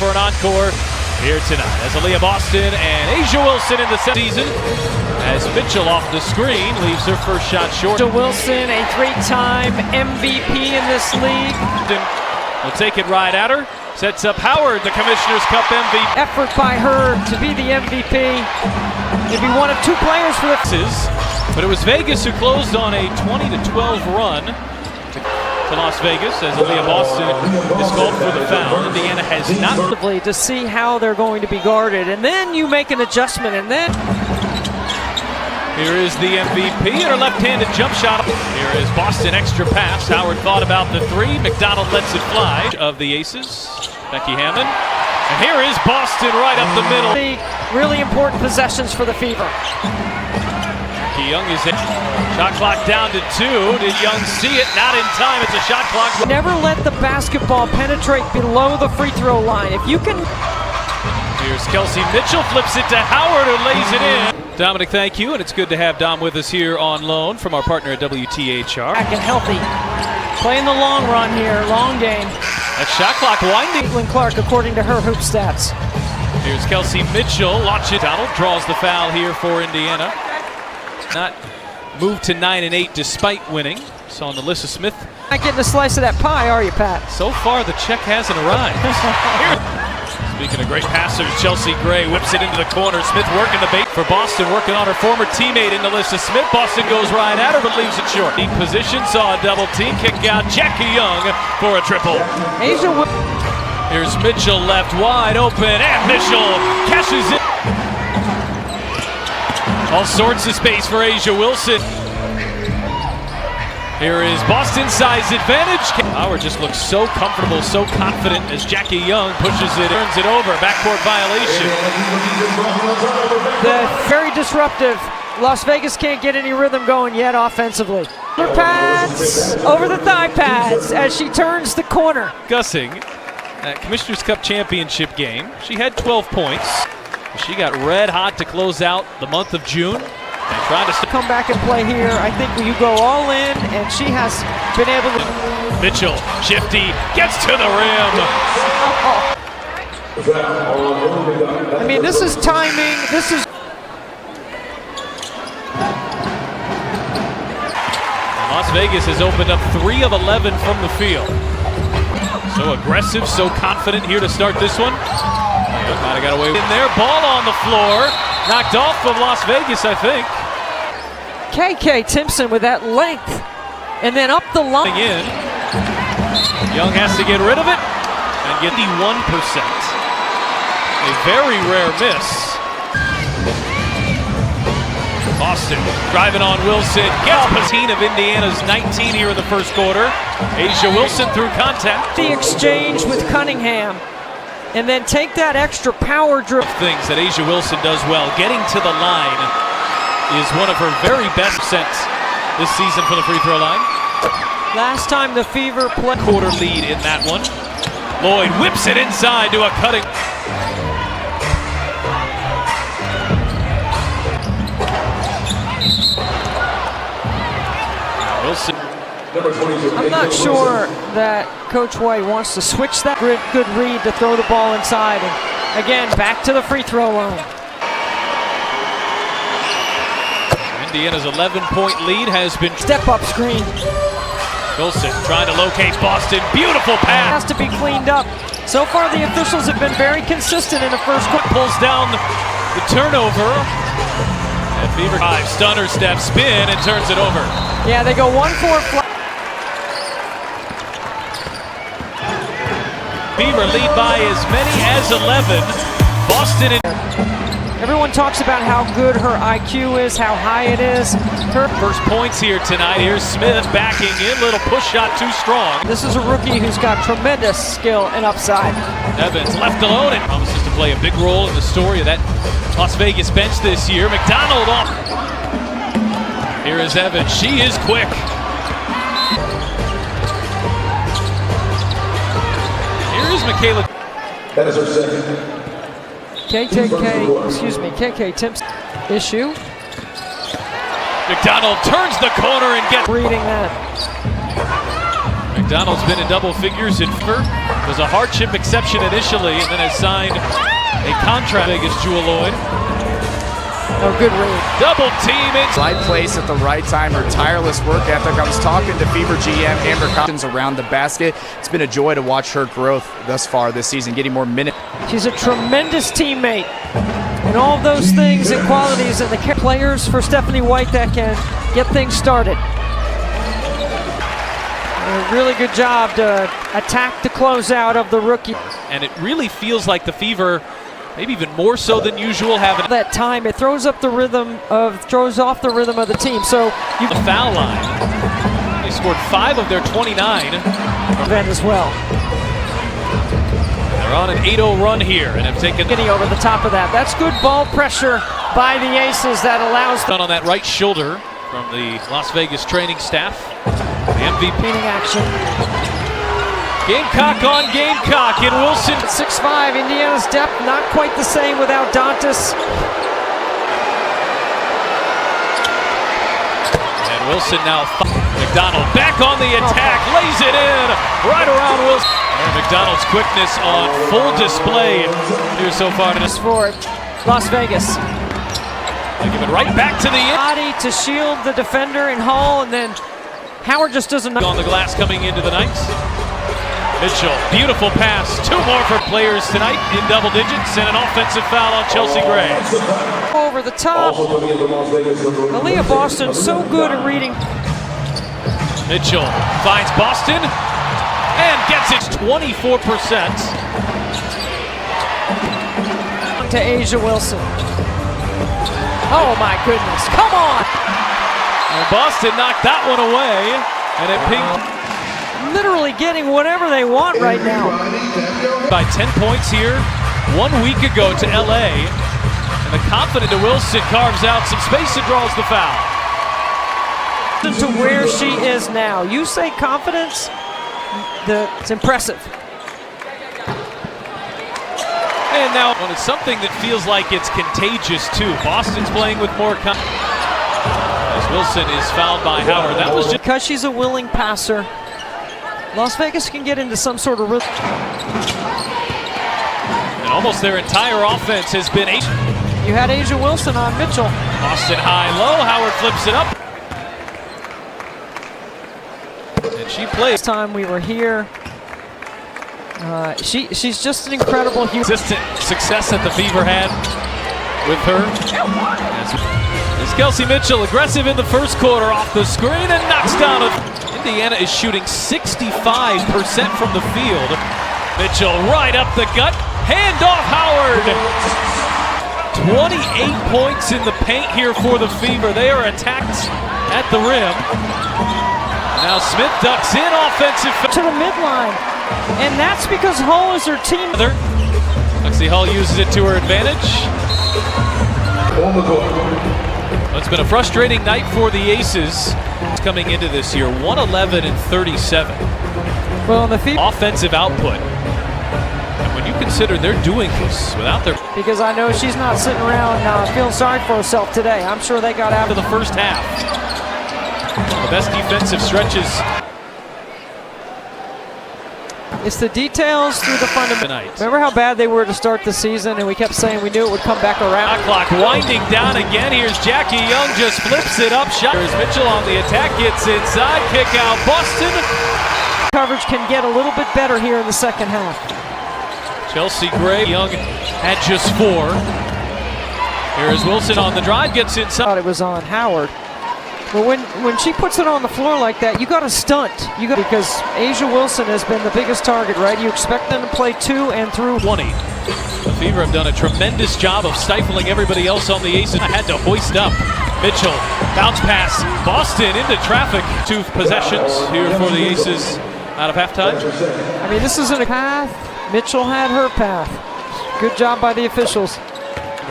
for an encore here tonight. As Aaliyah Boston and A'ja Wilson in the season. As Mitchell off the screen leaves her first shot short. A'ja Wilson, a three-time MVP in this league. Will take it right at her. Sets up Howard, the Commissioner's Cup MVP. Effort by her to be the MVP. Maybe one of two players for the... But it was Vegas who closed on a 20-12 run to Las Vegas as Aaliyah Boston is called for the foul. Indiana has not... To see how they're going to be guarded. And then you make an adjustment and then... Here is the MVP and her left-handed jump shot. Here is Boston extra pass. Howard thought about the three. McDonald lets it fly. Of the aces, Becky Hammond. And here is Boston right up the middle. Really important possessions for the Fever. Becky Young is in. Shot clock down to 2. Did Young see it? Not in time. It's a shot clock. Never let the basketball penetrate below the free throw line. If you can... Here's Kelsey Mitchell, flips it to Howard, who lays it in. Dominic, thank you, and it's good to have Dom with us here on loan from our partner at WTHR. Back and healthy. Playing the long run here, long game. That shot clock winding. Caitlin Clark, according to her hoop stats. Here's Kelsey Mitchell. Watch it. Donald draws the foul here for Indiana. Not moved to 9-8 despite winning. Saw Alyssa Smith. Not getting a slice of that pie, are you, Pat? So far, the check hasn't arrived. Speaking of great passers, Chelsea Gray whips it into the corner. Smith working the bait for Boston, working on her former teammate in Alyssa Smith. Boston goes right at her, but leaves it short. Deep position, saw a double team, kick out Jackie Young for a triple. Here's Mitchell left wide open, and Mitchell cashes it. All sorts of space for A'ja Wilson. Here is Boston's size advantage. Howard just looks so comfortable, so confident as Jackie Young pushes it, turns it over. Backcourt violation. The very disruptive Las Vegas can't get any rhythm going yet offensively. Her pads over the thigh pads as she turns the corner. Gussing at Commissioner's Cup championship game. She had 12 points. She got red hot to close out the month of June. And trying to come back and play here. I think you go all in, and she has been able to. Mitchell, shifty, gets to the rim. I mean, this is timing. This is. Las Vegas has opened up 3 of 11 from the field. So aggressive, so confident here to start this one. Might have got away in there. Ball on the floor. Knocked off of Las Vegas, I think. KK Timpson with that length. And then up the line. In. Young has to get rid of it and get the 1%. A very rare miss. Boston driving on Wilson. Gets 15 of Indiana's 19 here in the first quarter. A'ja Wilson through contact. The exchange with Cunningham. And then take that extra power dribble. Things that A'ja Wilson does well. Getting to the line is one of her very best sets this season from the free throw line. Last time the Fever played. Quarter lead in that one. Lloyd whips it inside to a cutting. Wilson. I'm not sure that Coach White wants to switch that. Good read to throw the ball inside. And again, back to the free throw line. Indiana's 11-point lead has been... Step up screen. Wilson trying to locate Boston. Beautiful pass. Has to be cleaned up. So far, the officials have been very consistent in the first quarter. Pulls down the turnover. And Fever 5, stunner step, spin, and turns it over. Yeah, they go 1-4 flat. Fever lead by as many as 11. Boston and... Everyone talks about how good her IQ is, how high it is. Her first points here tonight. Here's Smith backing in. Little push shot too strong. This is a rookie who's got tremendous skill and upside. Evans left alone and promises to play a big role in the story of that Las Vegas bench this year. McDonald off. Here is Evans. She is quick. Here is Michaela. That is her second. KK Timpson issue. McDonald turns the corner and gets reading that. McDonald's been in double figures in was a hardship exception initially, and then has signed a contract. Vegas Jewel Lloyd. Oh, good read. Double team it. Right place at the right time. Her tireless work ethic. I was talking to Fever GM Amber Collins around the basket. It's been a joy to watch her growth thus far this season, getting more minutes. She's a tremendous teammate. And all of those things and qualities and the players for Stephanie White that can get things started. A really good job to attack the closeout of the rookie. And it really feels like the Fever, maybe even more so than usual, having that time. It throws off the rhythm of the team. So you the foul line. They scored 5 of their 29 event as well. They're on an 8-0 run here and have taken over the top of that. That's good ball pressure by the Aces that allows on that right shoulder from the Las Vegas training staff. The MVP action. Gamecock on Gamecock in Wilson. 6'5", Indiana's depth not quite the same without Dantas. And Wilson now, McDonald back on the attack, lays it in, right around Wilson. And McDonald's quickness on full display here so far. For Las Vegas. They give it right back to the body to shield the defender in Hall, and then Howard just doesn't on the glass coming into the Knights. Mitchell, beautiful pass. 2 more for players tonight in double digits, and an offensive foul on Chelsea Gray. Over the top. Aaliyah Boston so good at reading. Mitchell finds Boston and gets it 24%. To Asia Wilson. Oh my goodness, come on! And Boston knocked that one away, and it pinged. Literally getting whatever they want right now. By 10 points here 1 week ago to LA, and the confident Wilson carves out some space and draws the foul. To where she is now. You say confidence, it's impressive. And now when it's something that feels like it's contagious too. Boston's playing with more as Wilson is fouled by Howard. That was just because she's a willing passer. Las Vegas can get into some sort of rhythm. And almost their entire offense has been You had Asia Wilson on Mitchell. Boston high-low, Howard flips it up. And she plays. Last time we were here, she's just an incredible human. Consistent success that the Fever had with her. As Kelsey Mitchell, aggressive in the first quarter, off the screen and knocks down Indiana is shooting 65% from the field. Mitchell right up the gut, hand off Howard. 28 points in the paint here for the Fever. They are attacked at the rim. Now Smith ducks in, offensive to the midline, and that's because Hull is her team. Lexi Hull uses it to her advantage. It's been a frustrating night for the Aces coming into this year, 111 and 37. Well, the offensive output. And when you consider they're doing this without their... Because I know she's not sitting around feeling sorry for herself today. I'm sure they got after the first half. The best defensive stretches. It's the details through the fundamentals. Remember how bad they were to start the season, and we kept saying we knew it would come back around. Clock winding down again. Here's Jackie Young, just flips it up. Shot. Here's Mitchell on the attack, gets inside, kick out Boston. Coverage can get a little bit better here in the second half. Chelsea Gray, Young at just 4. Here's Wilson on the drive, gets inside. Thought it was on Howard. But when she puts it on the floor like that, you got to stunt. Because Asia Wilson has been the biggest target, right? You expect them to play 2 and through 20. The Fever have done a tremendous job of stifling everybody else on the Aces. I had to hoist up. Mitchell, bounce pass, Boston into traffic. 2 possessions here for the Aces out of halftime. I mean, this isn't a path. Mitchell had her path. Good job by the officials.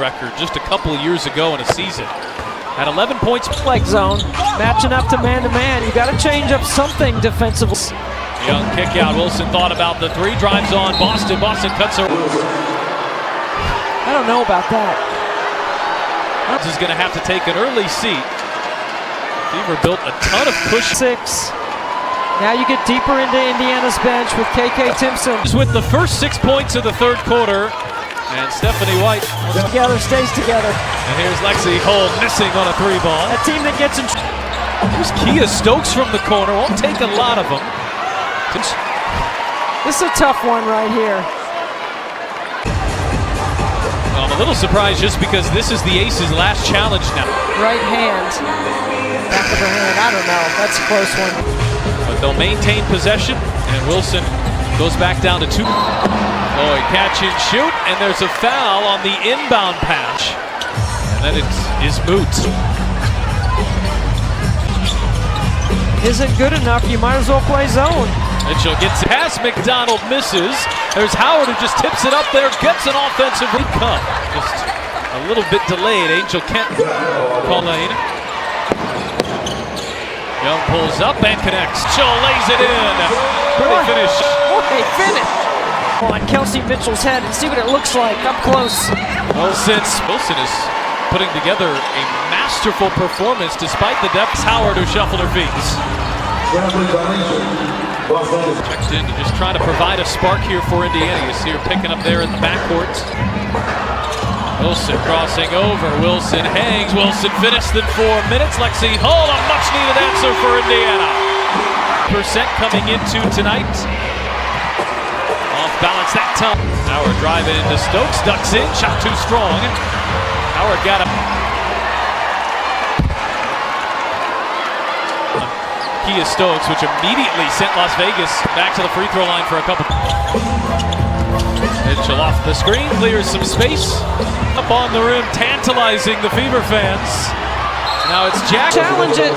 Record just a couple of years ago in a season. At 11 points. Flex zone, matching up to man-to-man. You got to change up something defensively. Young kick out. Wilson thought about the 3, drives on Boston. Boston cuts her. I don't know about that. This is going to have to take an early seat. Fever built a ton of push. 6. Now you get deeper into Indiana's bench with KK Timpson. With the first 6 points of the third quarter, and Stephanie White Together, stays together. And here's Lexi Hull missing on a 3-ball. A team that gets in. Here's Kia Stokes from the corner. Won't take a lot of them. This is a tough one right here. Well, I'm a little surprised just because this is the Aces' last challenge now. Right hand. Back of her hand. I don't know. That's a close one. But they'll maintain possession, and Wilson goes back down to 2. Oh, catch and shoot, and there's a foul on the inbound pass. And then it is moot. Isn't good enough. You might as well play zone. Mitchell gets past McDonald, misses. There's Howard who just tips it up there, gets an offensive rebound. Just a little bit delayed. Angel Kent, Pauline. Young pulls up and connects. Mitchell lays it in. Pretty finish. Hey, finish. On Kelsey Mitchell's head and see what it looks like up close. Wilson is putting together a masterful performance despite the depth. Howard who shuffled her feet. Checked in to just try to provide a spark here for Indiana. You see her picking up there in the backcourt. Wilson crossing over. Wilson hangs. Wilson finished in 4 minutes. Lexi Hull, a much-needed answer for Indiana. Percent coming into tonight. Off balance that time. Howard driving into Stokes. Ducks in. Shot too strong. Howard got him. Kia Stokes, which immediately sent Las Vegas back to the free throw line for a couple. Mitchell off the screen, clears some space. Up on the rim, tantalizing the Fever fans. Now it's Jack. Challenge it.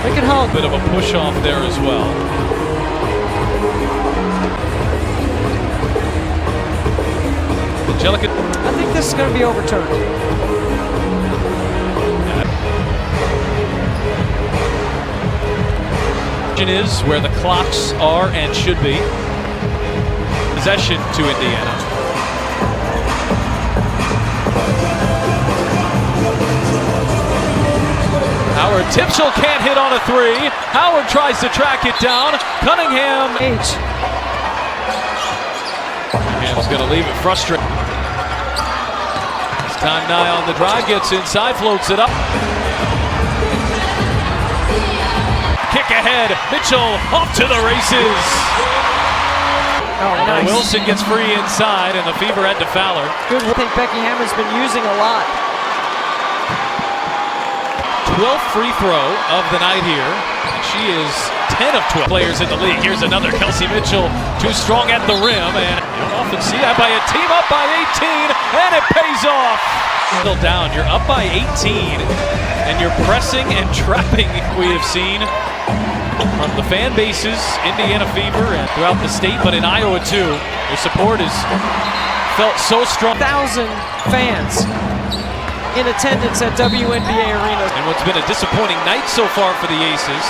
Make it home. Bit of a push off there as well. Angelica. I think this is going to be overturned. Is where the clocks are and should be. Possession to Indiana. Howard Tipschel can't hit on a 3. Howard tries to track it down. Cunningham. Cunningham's going to leave it frustrated. It's time Nye on the drive, gets inside, floats it up. Kick ahead, Mitchell off to the races. Oh, nice. Wilson gets free inside, and the Fever had to foul her. Good. I think Becky Hammond's been using a lot. 12th free throw of the night here. And she is 10 of 12 players in the league. Here's another Kelsey Mitchell, too strong at the rim, and you don't often see that by a team up by 18, and it pays off. Still down, you're up by 18, and you're pressing and trapping. We have seen from the fan bases, Indiana Fever, and throughout the state, but in Iowa too, their support is felt so strong. 1,000 fans in attendance at WNBA Arena. And what's been a disappointing night so far for the Aces.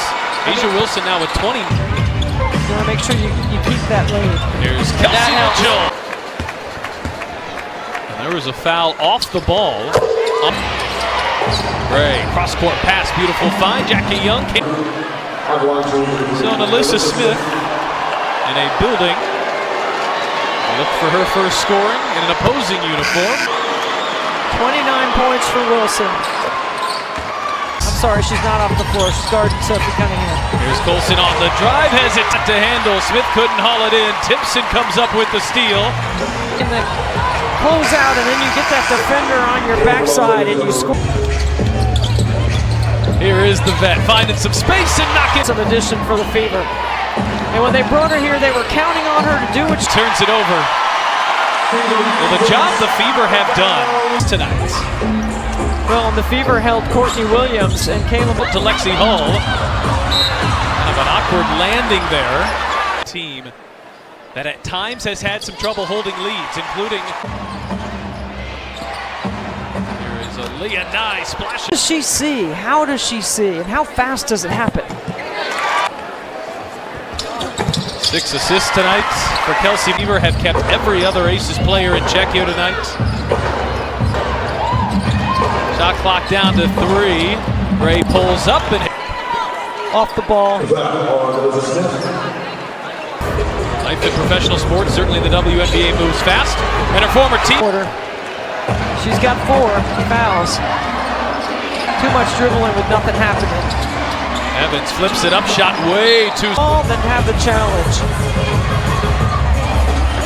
Asia Wilson now with 20. You want to make sure you keep that lead. Here's Kelsey Mitchell. And there was a foul off the ball. Gray, cross-court pass, beautiful find. Jackie Young came. So Alyssa Smith in a building. Look for her first scoring in an opposing uniform. 29 points for Wilson. I'm sorry, she's not off the floor. She's guarding Sophie Cunningham. Here's Colson on the drive, has it to handle. Smith couldn't haul it in. Timpson comes up with the steal. In the closeout, and then you get that defender on your backside, and you score. Here is the vet, finding some space and knocking. It's an addition for the Fever. And when they brought her here, they were counting on her to do what she turns it over. Well, the job the Fever have done tonight. Well, and the Fever held Courtney Williams and Caleb to Lexi Hull. Kind of an awkward landing there. Team that at times has had some trouble holding leads, including. Here is a Leah Nye splash. What does she see? How does she see? And how fast does it happen? 6 assists tonight for Kelsey. Fever have kept every other Aces player in check here tonight. Shot clock down to 3. Gray pulls up and Off the ball. life in professional sports, certainly the WNBA moves fast. And her former team. She's got 4 fouls. Too much dribbling with nothing happening. Evans flips it up, shot way too. All then have the challenge.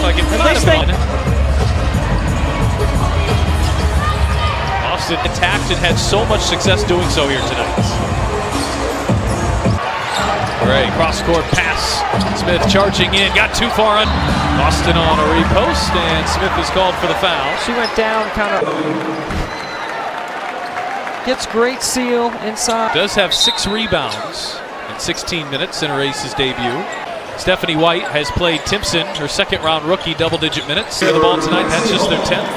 Like it might have been. Boston attacked and had so much success doing so here tonight. Gray, cross-court pass. Smith charging in, got too far on. Boston on a repost, and Smith is called for the foul. She went down, kind of gets great seal inside. Does have 6 rebounds in 16 minutes in her Aces debut. Stephanie White has played Timpson, her second-round rookie, double-digit minutes. They're the ball tonight, that's just their 10th.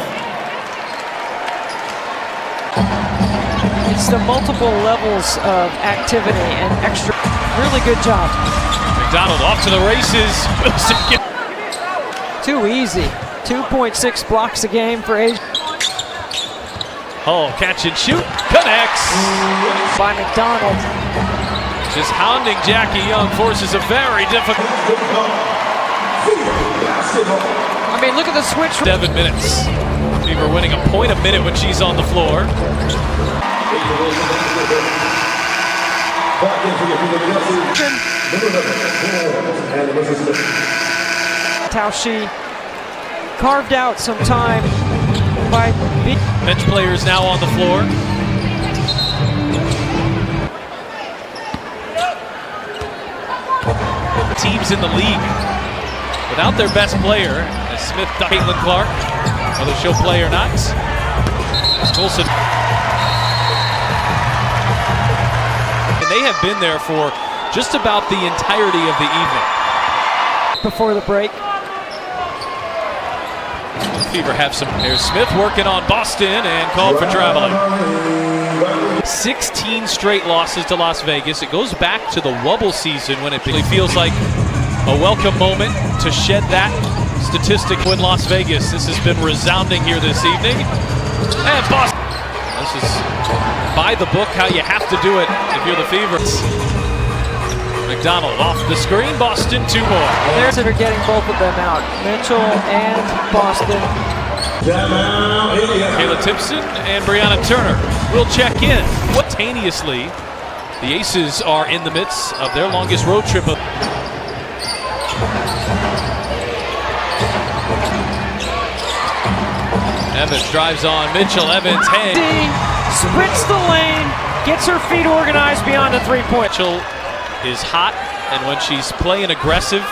It's the multiple levels of activity and extra. Really good job. McDonald off to the races. Too easy. 2.6 blocks a game for Asia. Hull, catch and shoot, connects. By McDonald. Just hounding Jackie Young forces a very difficult. I mean, look at the switch. 7 minutes. Fever winning a point a minute when she's on the floor. How she carved out some time by bench players now on the floor. Teams in the league without their best player, as Smith, Caitlin Clark, whether she'll play or not. Wilson. And they have been there for just about the entirety of the evening. Before the break. Fever have some. Here's Smith working on Boston and called for traveling. 16 straight losses to Las Vegas. It goes back to the wobble season when it really feels like a welcome moment to shed that statistic in Las Vegas. This has been resounding here this evening. And Boston. This is by the book how you have to do it if you're the Fever. McDonald off the screen. Boston 2 more. They're getting both of them out. Mitchell and Boston. Kayla Timpson and Brianna Turner will check in. Simultaneously, the Aces are in the midst of their longest road trip. Evans drives on Mitchell. Evans head. Splits the lane, gets her feet organized beyond the 3-point. Mitchell is hot, and when she's playing aggressive.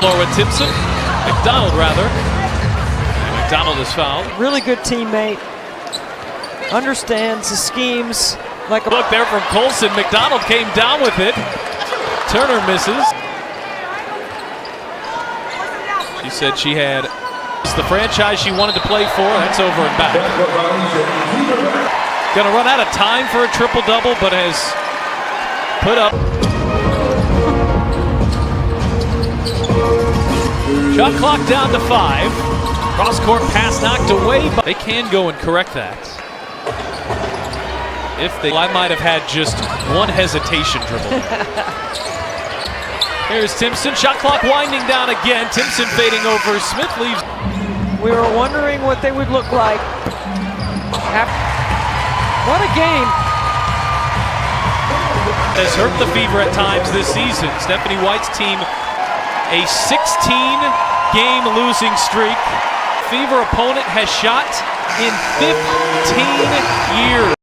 Laura Timpson, McDonald rather. And McDonald is fouled. Really good teammate. Understands the schemes. Like a look there from Colson. McDonald came down with it. Turner misses. She said she had the franchise she wanted to play for. That's over and back. Gonna run out of time for a triple-double, but has put up. Shot clock down to 5. Cross-court pass knocked away, but they can go and correct that. If they, I might have had just one hesitation dribble. Here's Timpson, shot clock winding down again. Timpson fading over, Smith leaves. We were wondering what they would look like. What a game. Has hurt the Fever at times this season. Stephanie White's team, a 16-game losing streak. Fever opponent has shot in 15 years.